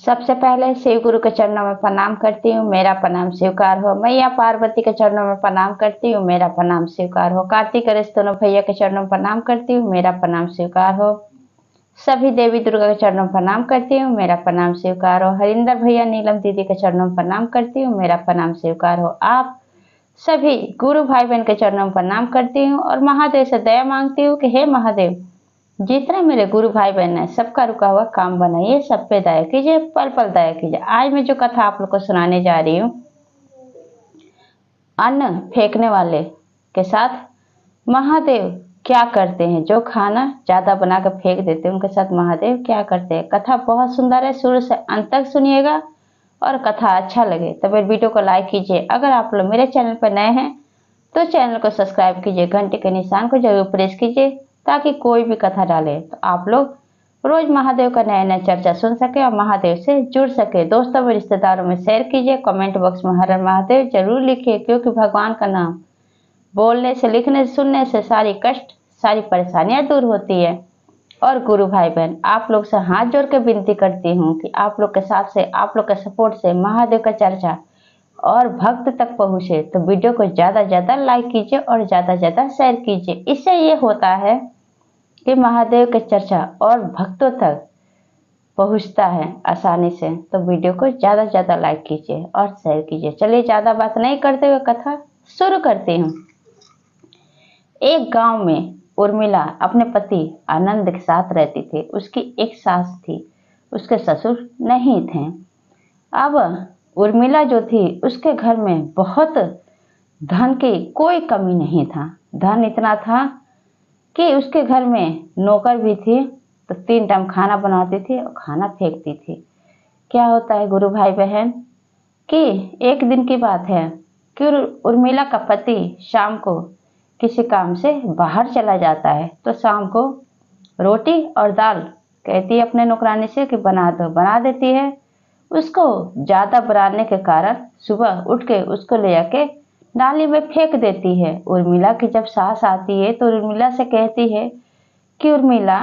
सबसे पहले शिव गुरु के चरणों में प्रणाम करती हूँ, मेरा प्रणाम स्वीकार हो। मैया पार्वती के चरणों में प्रणाम करती हूँ, मेरा प्रणाम स्वीकार हो। कार्तिक गणेश दोनों भैया के चरणों में प्रणाम करती हूँ, मेरा प्रणाम स्वीकार हो। सभी देवी दुर्गा के चरणों में प्रणाम करती हूँ, मेरा प्रणाम स्वीकार हो। हरिंदर भैया नीलम दीदी के चरणों में प्रणाम करती हूँ, मेरा प्रणाम स्वीकार हो। आप सभी गुरु भाई बहन के चरणों में प्रणाम करती हूँ और महादेव से दया मांगती हूँ कि हे महादेव, जितने मेरे गुरु भाई बहन है सबका रुका हुआ काम बनाइए, सब पे दया कीजिए, पल पल दया कीजिए। आज मैं जो कथा आप लोग को सुनाने जा रही हूँ, अन्न फेंकने वाले के साथ महादेव क्या करते हैं। जो खाना ज्यादा बनाकर फेंक देते हैं उनके साथ महादेव क्या करते हैं। कथा बहुत सुंदर है, शुरू से अंत तक सुनिएगा और कथा अच्छा लगे तो मेरे वीडियो को लाइक कीजिए। अगर आप लोग मेरे चैनल पर नए हैं तो चैनल को सब्सक्राइब कीजिए, घंटे के निशान को जरूर प्रेस कीजिए ताकि कोई भी कथा डाले तो आप लोग रोज महादेव का नया नया चर्चा सुन सके और महादेव से जुड़ सके। दोस्तों में रिश्तेदारों में शेयर कीजिए, कमेंट बॉक्स में हर हर महादेव जरूर लिखिए, क्योंकि भगवान का नाम बोलने से, लिखने से, सुनने से सारी कष्ट, सारी परेशानियां दूर होती है। और गुरु भाई बहन आप लोग से हाथ जोड़ के विनती करती हूँ कि आप लोग के साथ से, आप लोग के सपोर्ट से महादेव का चर्चा और भक्त तक पहुंचे तो वीडियो को ज्यादा ज्यादा लाइक कीजिए और ज्यादा ज्यादा शेयर कीजिए। इससे ये होता है कि महादेव के चर्चा और भक्तों तक पहुंचता है आसानी से। तो वीडियो को ज्यादा ज्यादा लाइक कीजिए और शेयर कीजिए। चलिए ज्यादा बात नहीं करते हुए कथा शुरू करती हूँ। एक गांव में उर्मिला अपने पति आनंद के साथ रहती थी। उसकी एक सास थी, उसके ससुर नहीं थे। अब उर्मिला जो थी उसके घर में बहुत धन की कोई कमी नहीं था। धन इतना था कि उसके घर में नौकर भी थी तो 3 टाइम खाना बनाती थी और खाना फेंकती थी। क्या होता है गुरु भाई बहन कि एक दिन की बात है कि उर्मिला का पति शाम को किसी काम से बाहर चला जाता है तो शाम को रोटी और दाल कहती है अपने नौकरानी से कि बना दो, बना देती है। उसको ज्यादा बनाने के कारण सुबह उठ के उसको ले जाके नाली में फेंक देती है। उर्मिला की जब सास आती है तो उर्मिला से कहती है कि उर्मिला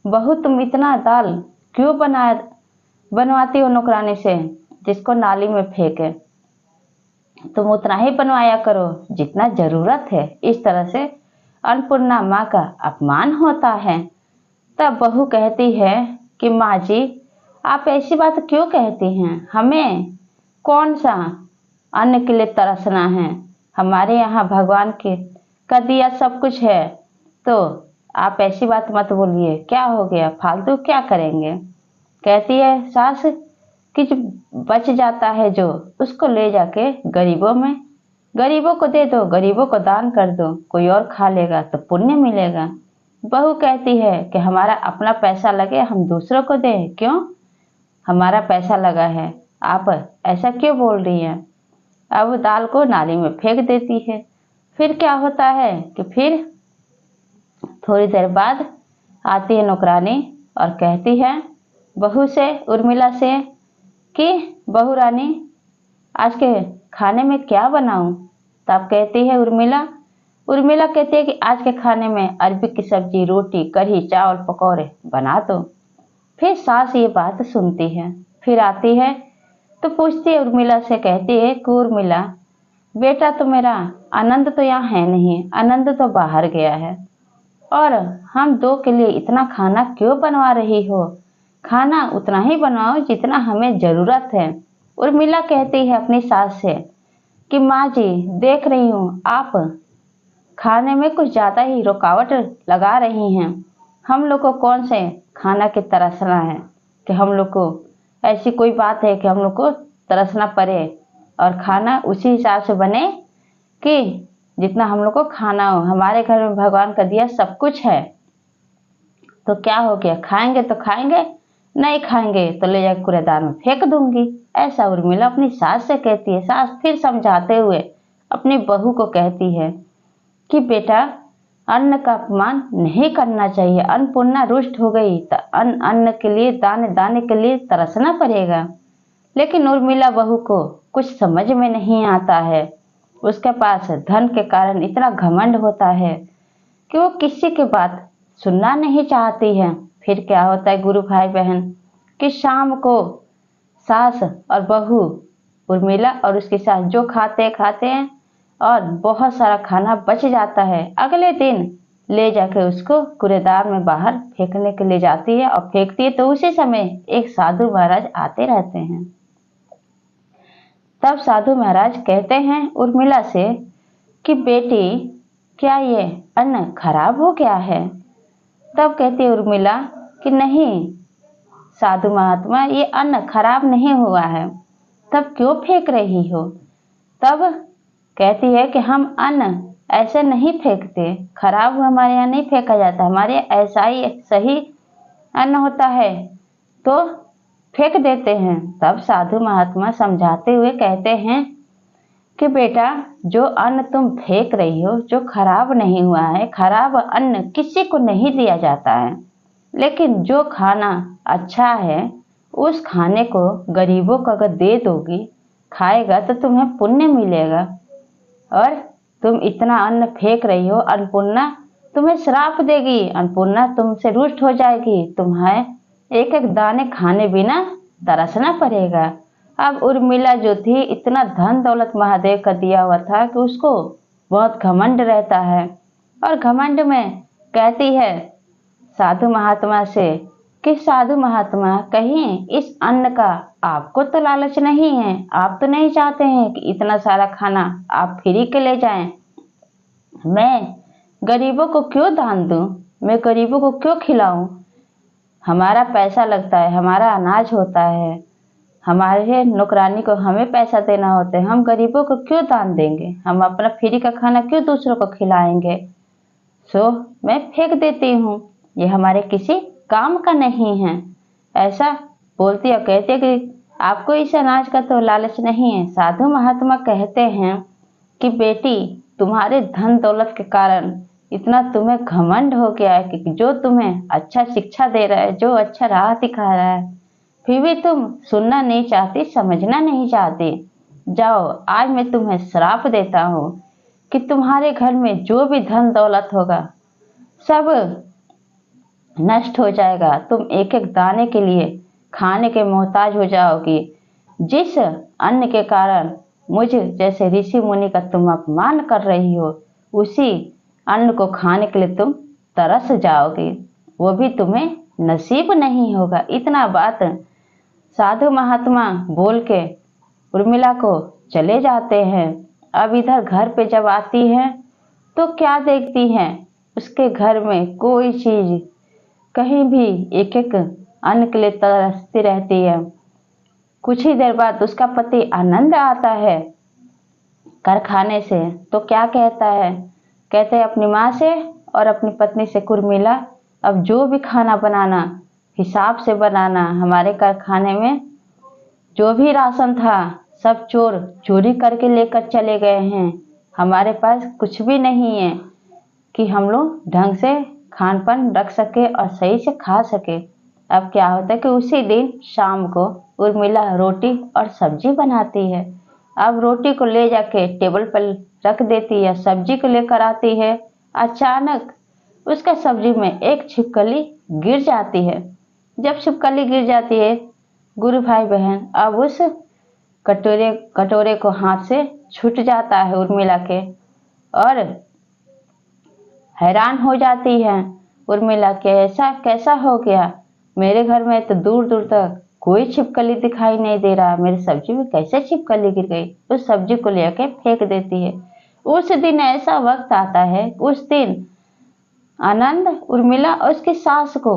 बहू, तुम इतना दाल क्यों बनवाती हो नौकरानी से जिसको नाली में फेंके। तुम उतना ही बनवाया करो जितना जरूरत है। इस तरह से अन्नपूर्णा माँ का अपमान होता है। तब बहू कहती है कि माँ जी, आप ऐसी बात क्यों कहती हैं। हमें कौन सा अन्न के लिए तरसना है। हमारे यहाँ भगवान के का दिया सब कुछ है, तो आप ऐसी बात मत बोलिए। क्या हो गया, फालतू क्या करेंगे। कहती है सास कि जो बच जाता है जो उसको ले जाके गरीबों को दे दो, गरीबों को दान कर दो, कोई और खा लेगा तो पुण्य मिलेगा। बहू कहती है कि हमारा अपना पैसा लगे हम दूसरों को दें। क्यों, हमारा पैसा लगा है, आप ऐसा क्यों बोल रही हैं। अब दाल को नाली में फेंक देती है। फिर क्या होता है कि फिर थोड़ी देर बाद आती है नौकरानी और कहती है बहू से, उर्मिला से कि बहू रानी आज के खाने में क्या बनाऊं। तब कहती है उर्मिला कहती है कि आज के खाने में अरबी की सब्जी, रोटी, कढ़ी, चावल, पकौड़े बना दो। फिर सास ये बात सुनती है, फिर आती है तो पूछती है उर्मिला से, कहती है कि उर्मिला बेटा तो मेरा आनंद तो यहाँ है नहीं, आनंद तो बाहर गया है और हम 2 के लिए इतना खाना क्यों बनवा रही हो। खाना उतना ही बनाओ जितना हमें जरूरत है। उर्मिला कहती है अपनी सास से कि माँ जी, देख रही हूँ आप खाने में कुछ ज्यादा ही रुकावट लगा रही हैं। हम लोग को कौन से खाना की तरसना है कि हम लोग को ऐसी कोई बात है कि हम लोग को तरसना पड़े और खाना उसी हिसाब से बने कि जितना हम लोग को खाना हो। हमारे घर में भगवान का दिया सब कुछ है, तो क्या हो गया, खाएंगे तो खाएंगे, नहीं खाएंगे तो ले जाकर कूड़ेदान में फेंक दूंगी। ऐसा उर्मिला अपनी सास से कहती है। सास फिर समझाते हुए अपनी बहू को कहती है कि बेटा, अन्न का अपमान नहीं करना चाहिए। अन्नपूर्णा रुष्ट हो गई तो अन्न के लिए, दाने दाने के लिए तरसना पड़ेगा। लेकिन उर्मिला बहू को कुछ समझ में नहीं आता है। उसके पास धन के कारण इतना घमंड होता है कि वो किसी की बात सुनना नहीं चाहती है। फिर क्या होता है गुरु भाई बहन कि शाम को सास और बहू उर्मिला और उसकी सास जो खाते हैं और बहुत सारा खाना बच जाता है। अगले दिन ले जाके उसको कूड़ेदान में बाहर फेंकने के लिए जाती है और फेंकती है, तो उसी समय एक साधु महाराज आते रहते हैं। तब साधु महाराज कहते हैं उर्मिला से कि बेटी, क्या ये अन्न खराब हो गया है? तब कहती है उर्मिला कि नहीं साधु महात्मा, ये अन्न खराब नहीं हुआ है, तब क्यों फेंक रही हो? तब कहती है कि हम अन्न ऐसे नहीं फेंकते, खराब हमारे यहाँ नहीं फेंका जाता, हमारे ऐसा ही सही अन्न होता है तो फेंक देते हैं। तब साधु महात्मा समझाते हुए कहते हैं कि बेटा, जो अन्न तुम फेंक रही हो जो खराब नहीं हुआ है, खराब अन्न किसी को नहीं दिया जाता है, लेकिन जो खाना अच्छा है उस खाने को गरीबों को अगर दे दोगी, खाएगा तो तुम्हें पुण्य मिलेगा। और तुम इतना अन्न फेंक रही हो, अन्नपूर्णा तुम्हें श्राप देगी, अन्नपूर्णा तुमसे रुष्ट हो जाएगी, तुम्हें एक एक दाने खाने बिना तरसना पड़ेगा। अब उर्मिला जो थी, इतना धन दौलत महादेव का दिया हुआ था कि उसको बहुत घमंड रहता है, और घमंड में कहती है साधु महात्मा से कि साधु महात्मा, कहीं इस अन्न का आपको तो लालच नहीं है, आप तो नहीं चाहते हैं कि इतना सारा खाना आप फ्री के ले जाएं, मैं गरीबों को क्यों दान दूं, मैं गरीबों को क्यों खिलाऊं? हमारा पैसा लगता है, हमारा अनाज होता है, हमारे नौकरानी को हमें पैसा देना होता है, हम गरीबों को क्यों दान देंगे, हम अपना फ्री का खाना क्यों दूसरों को खिलाएंगे? सो मैं फेंक देती हूँ, ये हमारे किसी काम का नहीं है। ऐसा बोलती और कहते कि आपको इस अनाज का तो लालच नहीं है। साधु महात्मा कहते हैं कि बेटी, तुम्हारे धन दौलत के कारण इतना तुम्हें घमंड हो गया है कि जो तुम्हें अच्छा शिक्षा दे रहा है, जो अच्छा राह दिखा रहा है, फिर भी तुम सुनना नहीं चाहती, समझना नहीं चाहती। जाओ, आज मैं तुम्हें श्राप देता हूँ कि तुम्हारे घर में जो भी धन दौलत होगा सब नष्ट हो जाएगा, तुम एक एक दाने के लिए खाने के मोहताज हो जाओगी। जिस अन्न के कारण मुझे जैसे ऋषि मुनि का तुम अपमान कर रही हो, उसी अन्न को खाने के लिए तुम तरस जाओगी, वो भी तुम्हें नसीब नहीं होगा। इतना बात साधु महात्मा बोल के उर्मिला को चले जाते हैं। अब इधर घर पे जब आती है तो क्या देखती हैं, उसके घर में कोई चीज कहीं भी एक एक अन्न के लिए तरसती रहती है। कुछ ही देर बाद उसका पति आनंद आता है कारखाने से, तो क्या कहता है, कहते हैं अपनी माँ से और अपनी पत्नी से, उर्मिला, अब जो भी खाना बनाना हिसाब से बनाना, हमारे कारखाने में जो भी राशन था सब चोर चोरी करके लेकर चले गए हैं, हमारे पास कुछ भी नहीं है कि हम लोग ढंग से खान पान रख सके और सही से खा सके। अब क्या होता है कि उसी दिन शाम को उर्मिला रोटी और सब्जी बनाती है। अब रोटी को ले जाके टेबल पर रख देती है, सब्जी को लेकर आती है, अचानक उसका सब्जी में एक छिपकली गिर जाती है। जब छिपकली गिर जाती है, गुरु भाई बहन, अब उस कटोरे को हाथ से छूट जाता है उर्मिला के, और हैरान हो जाती है उर्मिला के, ऐसा कैसा हो गया, मेरे घर में तो दूर दूर तक कोई छिपकली दिखाई नहीं दे रहा, मेरी सब्जी में कैसे छिपकली गिर गई? उस सब्जी को लेकर फेंक देती है। उस दिन ऐसा वक्त आता है, उस दिन आनंद उर्मिला और उसकी सास को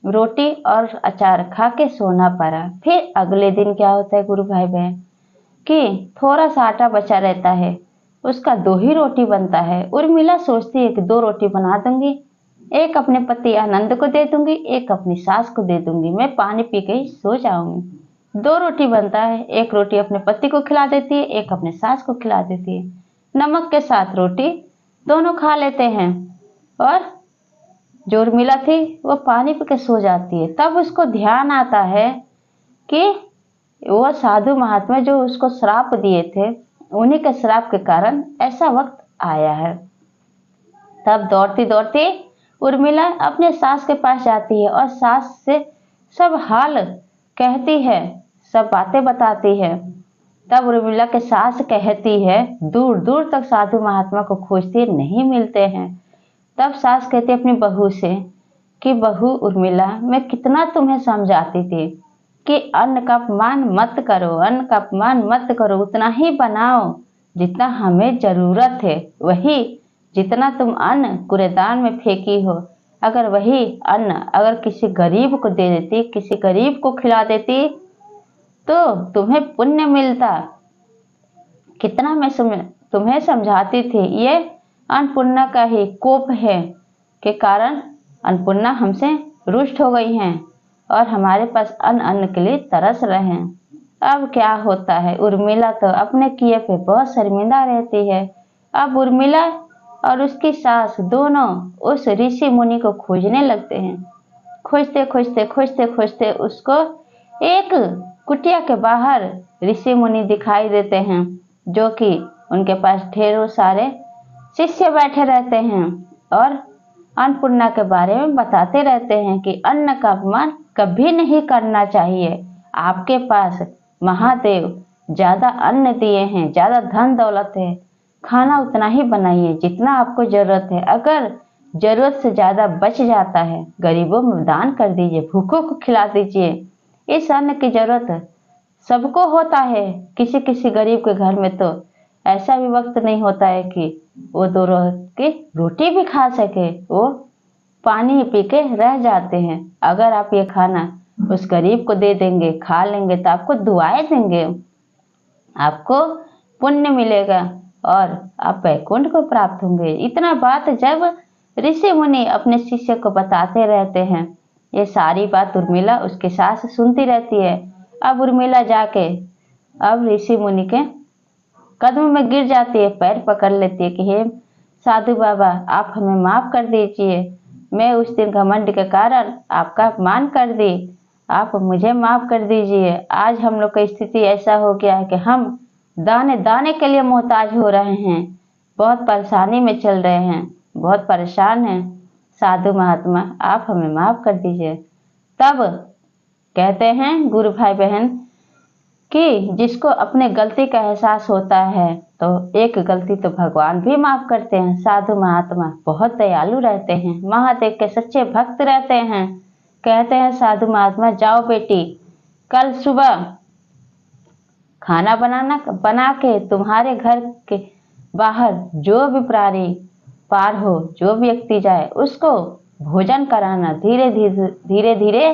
रोटी और अचार खा के सोना पड़ा। फिर अगले दिन क्या होता है गुरु भाई बहन, कि थोड़ा सा आटा बचा रहता है, उसका 2 ही रोटी बनता है। उर्मिला सोचती है कि 2 रोटी बना दूंगी, एक अपने पति आनंद को दे दूंगी, एक अपनी सास को दे दूंगी, मैं पानी पी के ही सो जाऊंगी। 2 रोटी बनता है, एक रोटी अपने पति को खिला देती है, एक अपने सास को खिला देती है। नमक के साथ रोटी दोनों खा लेते हैं, और जो उर्मिला थी वो पानी पी के सो जाती है। तब उसको ध्यान आता है कि वो साधु महात्मा जो उसको श्राप दिए थे, उन्हीं के श्राप के कारण ऐसा वक्त आया है। तब दौड़ती दौड़ती उर्मिला अपने सास के पास जाती है और सास से सब हाल कहती है। सब बातें बताती है। तब उर्मिला के सास कहती है, दूर दूर तक साधु महात्मा को खोजती नहीं मिलते हैं। तब सास कहती अपनी बहू से कि बहू उर्मिला, मैं कितना तुम्हें समझाती थी कि अन्न का अपमान मत करो, अन्न का अपमान मत करो, उतना ही बनाओ जितना हमें जरूरत है। वही जितना तुम अन्न कूड़ेदान में फेंकी हो, अगर वही अन्न अगर किसी गरीब को दे देती, किसी गरीब को खिला देती तो तुम्हें पुण्य मिलता। कितना मैं तुम्हें समझाती थी। ये अन्नपूर्णा का ही कोप है के कारण अन्नपूर्णा हमसे रुष्ट हो गई हैं और हमारे पास अन्न के लिए तरस रहे हैं। अब क्या होता है, उर्मिला तो अपने किए पे बहुत शर्मिंदा रहती है। अब उर्मिला और उसकी सास दोनों उस ऋषि मुनि को खोजने लगते हैं। खोजते खोजते खोजते खोजते उसको एक कुटिया के बाहर ऋषि मुनि दिखाई देते हैं, जो कि उनके पास ढेरों सारे शिष्य बैठे रहते हैं और अन्नपूर्णा के बारे में बताते रहते हैं कि अन्न का अपमान कभी नहीं करना चाहिए। आपके पास महादेव ज्यादा अन्न दिए हैं, ज्यादा धन दौलत है, खाना उतना ही बनाइए जितना आपको जरूरत है। अगर जरूरत से ज्यादा बच जाता है, गरीबों में दान कर दीजिए, भूखों को खिला दीजिए। इस अन्न की जरूरत सबको होता है। किसी किसी गरीब के घर में तो ऐसा भी वक्त नहीं होता है कि वो दो की रोटी भी खा सके, वो पानी पी के रह जाते हैं। अगर आप ये खाना उस गरीब को दे देंगे, खा लेंगे तो आपको दुआएं देंगे, आपको पुण्य मिलेगा और आप वैकुंठ को प्राप्त होंगे। इतना बात जब ऋषि मुनि अपने शिष्य को बताते रहते हैं, ये सारी बात उर्मिला उसके सास सुनती रहती है। अब उर्मिला जाके अब ऋषि मुनि के कदम में गिर जाती है, पैर पकड़ लेती है कि हे साधु बाबा, आप हमें माफ कर दीजिए। मैं उस दिन घमंड के कारण आपका अपमान कर दी, आप मुझे माफ कर दीजिए। आज हम लोग की स्थिति ऐसा हो गया है कि हम दाने दाने के लिए मोहताज हो रहे हैं, बहुत परेशानी में चल रहे हैं, बहुत परेशान हैं। साधु महात्मा, आप हमें माफ कर दीजिए। तब कहते हैं गुरु भाई बहन कि जिसको अपने गलती का एहसास होता है तो एक गलती तो भगवान भी माफ करते हैं। साधु महात्मा बहुत दयालु रहते हैं, महादेव के सच्चे भक्त रहते हैं। कहते हैं साधु महात्मा, जाओ बेटी, कल सुबह खाना बना के तुम्हारे घर के बाहर जो भी प्राणी पार हो, जो भी व्यक्ति जाए, उसको भोजन कराना। धीरे धीरे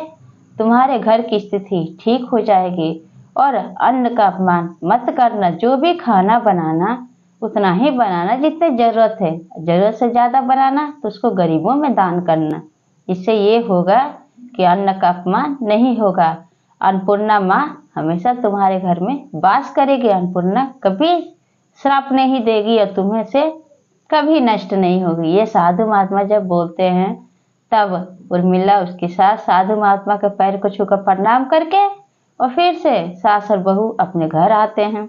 तुम्हारे घर की स्थिति ठीक हो जाएगी और अन्न का अपमान मत करना। जो भी खाना बनाना उतना ही बनाना जितनी जरूरत है, जरूरत से ज्यादा बनाना तो उसको गरीबों में दान करना। इससे ये होगा कि अन्न का अपमान नहीं होगा। अन्नपूर्णा माँ हमेशा तुम्हारे घर में वास करेगी। अन्नपूर्णा कभी श्राप नहीं देगी और तुम्हें से कभी नष्ट नहीं होगी। ये साधु महात्मा जब बोलते हैं तब उर्मिला उसके साथ साधु महात्मा के पैर को छूकर प्रणाम करके और फिर से सास और बहू अपने घर आते हैं।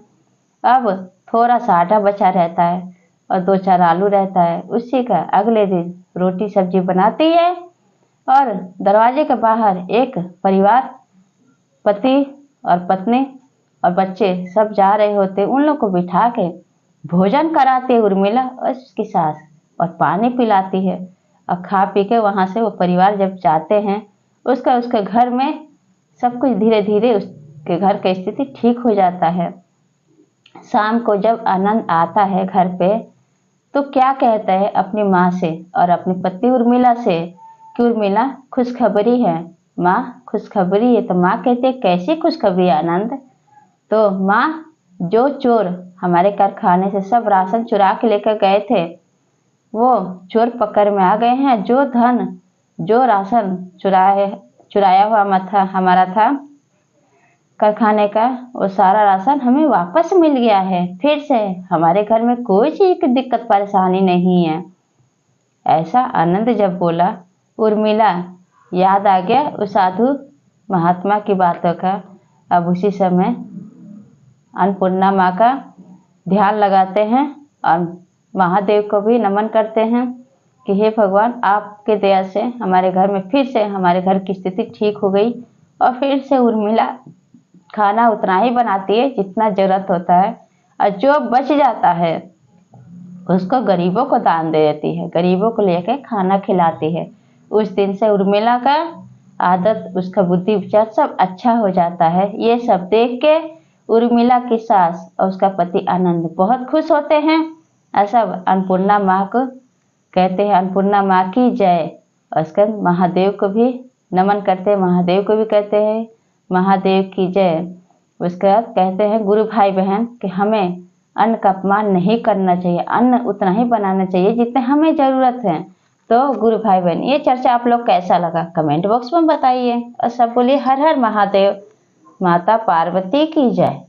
अब थोड़ा सा आटा बचा रहता है और 2-4 आलू रहता है, उसी का अगले दिन रोटी सब्जी बनाती है और दरवाजे के बाहर एक परिवार, पति और पत्नी और बच्चे सब जा रहे होते, उन लोग को बिठा के भोजन कराती है उर्मिला और उसकी सास, और पानी पिलाती है। और खा पी के वहाँ से वो परिवार जब जाते हैं, उसके घर में सब कुछ धीरे धीरे उसके घर की स्थिति ठीक हो जाता है। शाम को जब आनंद आता है घर पे तो क्या कहता है अपनी माँ से और अपनी पत्नी उर्मिला से कि उर्मिला खुशखबरी है माँ, खुशखबरी है। तो माँ कहती है कैसी खुशखबरी आनंद? तो माँ, जो चोर हमारे कारखाने से सब राशन चुरा के लेकर गए थे वो चोर पकड़ में आ गए हैं। जो धन, जो राशन चुराया हुआ हमारा था कारखाने का, वो सारा राशन हमें वापस मिल गया है। फिर से हमारे घर में कोई चीज की दिक्कत परेशानी नहीं है। ऐसा आनंद जब बोला, उर्मिला याद आ गया उस साधु महात्मा की बातों का। अब उसी समय अन्नपूर्णा माँ का ध्यान लगाते हैं और महादेव को भी नमन करते हैं कि हे भगवान, आपके दया से हमारे घर में फिर से हमारे घर की स्थिति ठीक हो गई और फिर से उर्मिला खाना उतना ही बनाती है जितना ज़रूरत होता है, और जो बच जाता है उसको गरीबों को दान दे देती है, गरीबों को लेके खाना खिलाती है। उस दिन से उर्मिला का आदत, उसका बुद्धि उपचार सब अच्छा हो जाता है। ये सब देख के उर्मिला की सास और उसका पति आनंद बहुत खुश होते हैं। और सब अन्नपूर्णा माँ को कहते हैं, अन्नपूर्णा माँ की जय। और उसके महादेव को भी नमन करते हैं, महादेव को भी कहते हैं महादेव की जय। उसके बाद कहते हैं गुरु भाई बहन कि हमें अन्न का अपमान नहीं करना चाहिए, अन्न उतना ही बनाना चाहिए जितने हमें ज़रूरत है। तो गुरु भाई बहन, ये चर्चा आप लोग कैसा लगा कमेंट बॉक्स में बताइए। और सब बोलिए हर हर महादेव, माता पार्वती की जय।